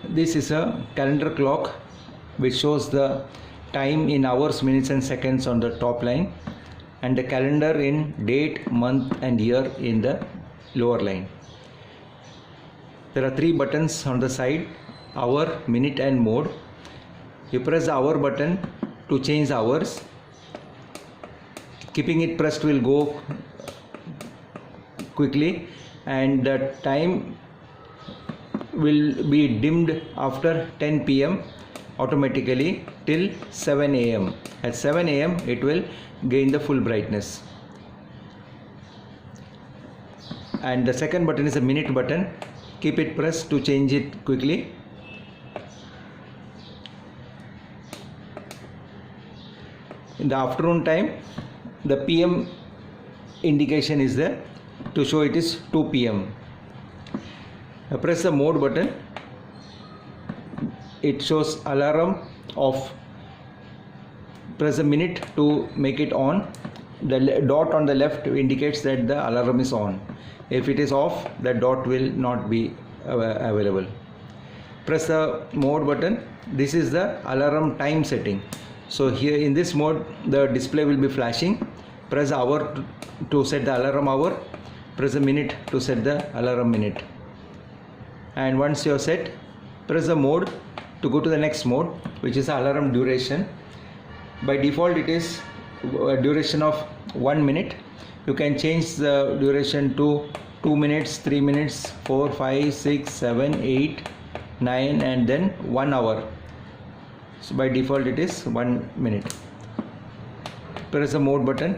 This is a calendar clock which shows the time in hours, minutes and seconds on the top line, and the calendar in date, month and year in the lower line. There are three buttons on the side: hour, minute and mode. You press the hour button to change the hours. Keeping it pressed will go quickly, and the time will be dimmed after 10 p.m. automatically till 7 a.m. At 7 a.m. it will gain the full brightness. And the second button is a minute button. Keep it pressed to change it quickly. In the afternoon time, the PM indication is there to show it is 2 p.m. Press the mode button. It shows alarm off. Press a minute to make it on. The dot on the left indicates that the alarm is on. If it is off, the dot will not be available. Press the mode button. This is the alarm time setting. So here in this mode, the display will be flashing. Press hour to set the alarm hour. Press a minute to set the alarm minute. And once you are set, press the mode to go to the next mode, which is alarm duration. By default it is a duration of 1 minute. You can change the duration to 2 minutes, 3 minutes, 4, 5, 6, 7, 8, 9 and then 1 hour. So by default it is 1 minute. Press the mode button.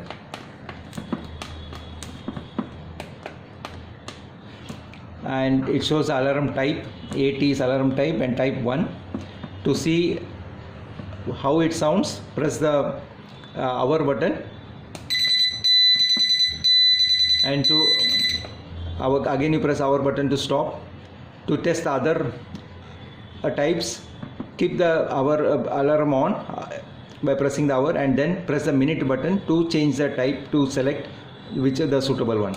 And it shows alarm type. AT is alarm type and type 1. To see how it sounds, press the hour button, and again you press hour button to stop. To test the other types, keep the hour alarm on by pressing the hour, and then press the minute button to change the type to select which is the suitable one.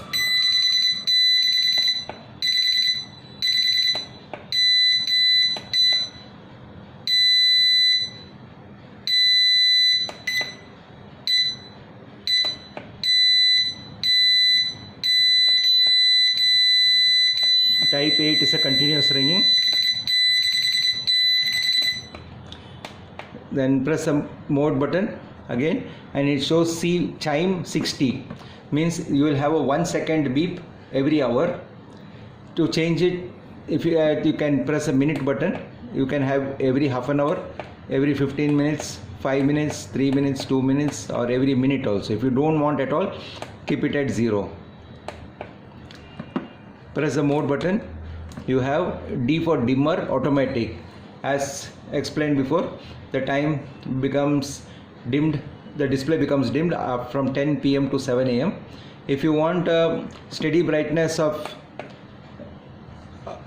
Type 8 is a continuous ringing. Then press the mode button again, and it shows chime 60, means you will have a 1 second beep every hour. To change it, if you can press a minute button. You can have every half an hour, every 15 minutes, 5 minutes, 3 minutes, 2 minutes, or every minute also. If you don't want at all, keep it at 0. Press the mode button. You have D for dimmer automatic. As explained before, the time becomes dimmed, the display becomes dimmed from 10 p.m. to 7 a.m. If you want a steady brightness of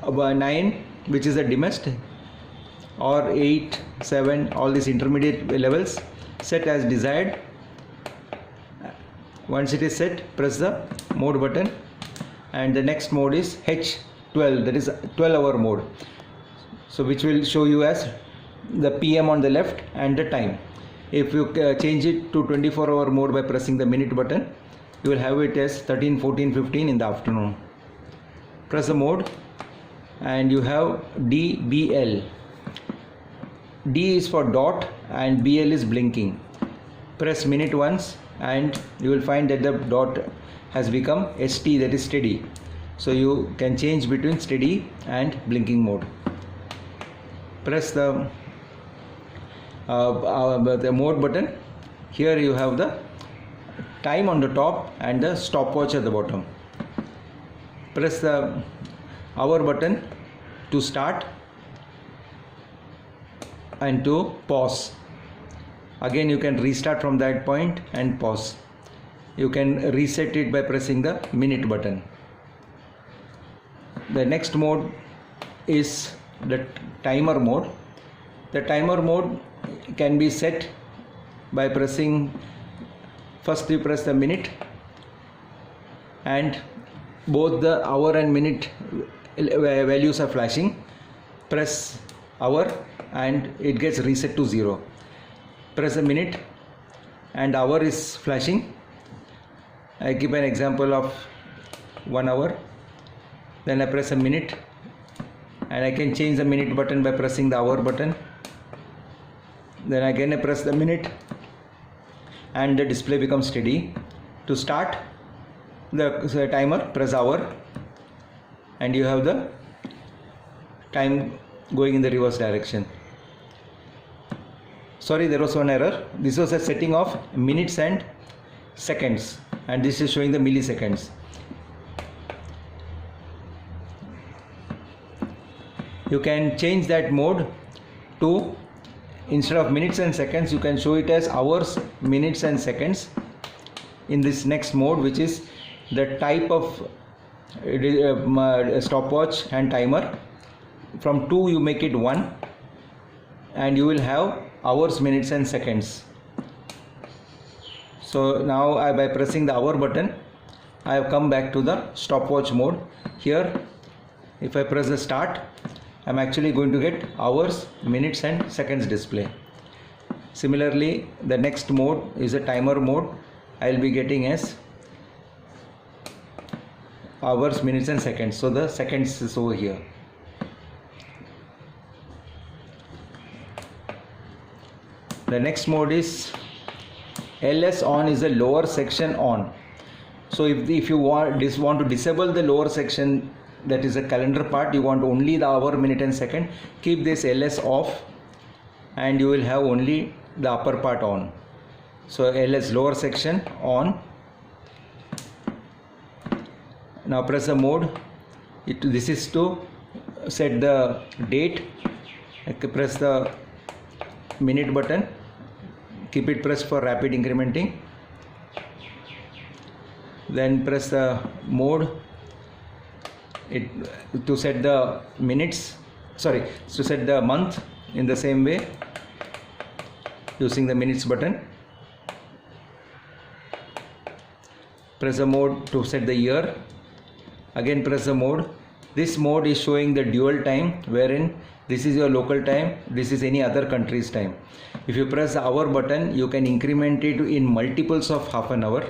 9, which is the dimmest, or 8, 7, all these intermediate levels, set as desired. Once it is set, press the mode button, and the next mode is H12, that is 12-hour mode. So which will show you as the PM on the left and the time. If you change it to 24-hour mode by pressing the minute button, you will have it as 13, 14, 15 in the afternoon. Press the mode, and you have DBL. D is for dot and BL is blinking. Press minute once and you will find that the dot has become ST, that is steady. So you can change between steady and blinking mode. Press the mode button. Here you have the time on the top and the stopwatch at the bottom. Press the hour button to start and to pause. Again you can restart from that point and pause. You can reset it by pressing the minute button. The next mode is the timer mode. The timer mode can be set by pressing, first you press the minute, and both the hour and minute values are flashing. Press hour and it gets reset to 0. Press a minute and hour is flashing. I give an example of 1 hour. Then I press a minute and I can change the minute button by pressing the hour button. Then again I press the minute and the display becomes steady. To start the timer, press hour and you have the time going in the reverse direction. Sorry, there was one error. This was a setting of minutes and seconds and this is showing the milliseconds. You can change that mode to, instead of minutes and seconds, you can show it as hours, minutes and seconds in this next mode, which is the type of stopwatch and timer. From 2 you make it 1 and you will have hours, minutes and seconds. So now by pressing the hour button I have come back to the stopwatch mode. Here if I press the start, I am actually going to get hours, minutes and seconds display. Similarly, the next mode is a timer mode. I will be getting as hours, minutes and seconds. So the seconds is over here. The next mode is LS on, is the lower section on. So if you want to disable the lower section, that is a calendar part, you want only the hour, minute and second, keep this LS off and you will have only the upper part on. So LS, lower section, on. Now press the mode. This is to set the date. Press the minute button, keep it pressed for rapid incrementing. Then press the mode to set the minutes, to set the month in the same way using the minutes button. Press the mode to set the year. Again press the mode. This mode is showing the dual time, wherein this is your local time, this is any other country's time. If you press the hour button, you can increment it in multiples of half an hour,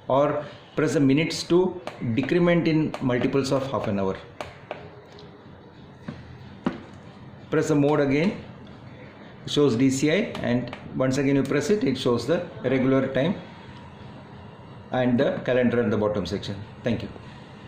or press the minutes to decrement in multiples of half an hour. Press the mode again, it shows DCI, and once again you press it, it shows the regular time and the calendar in the bottom section. Thank you.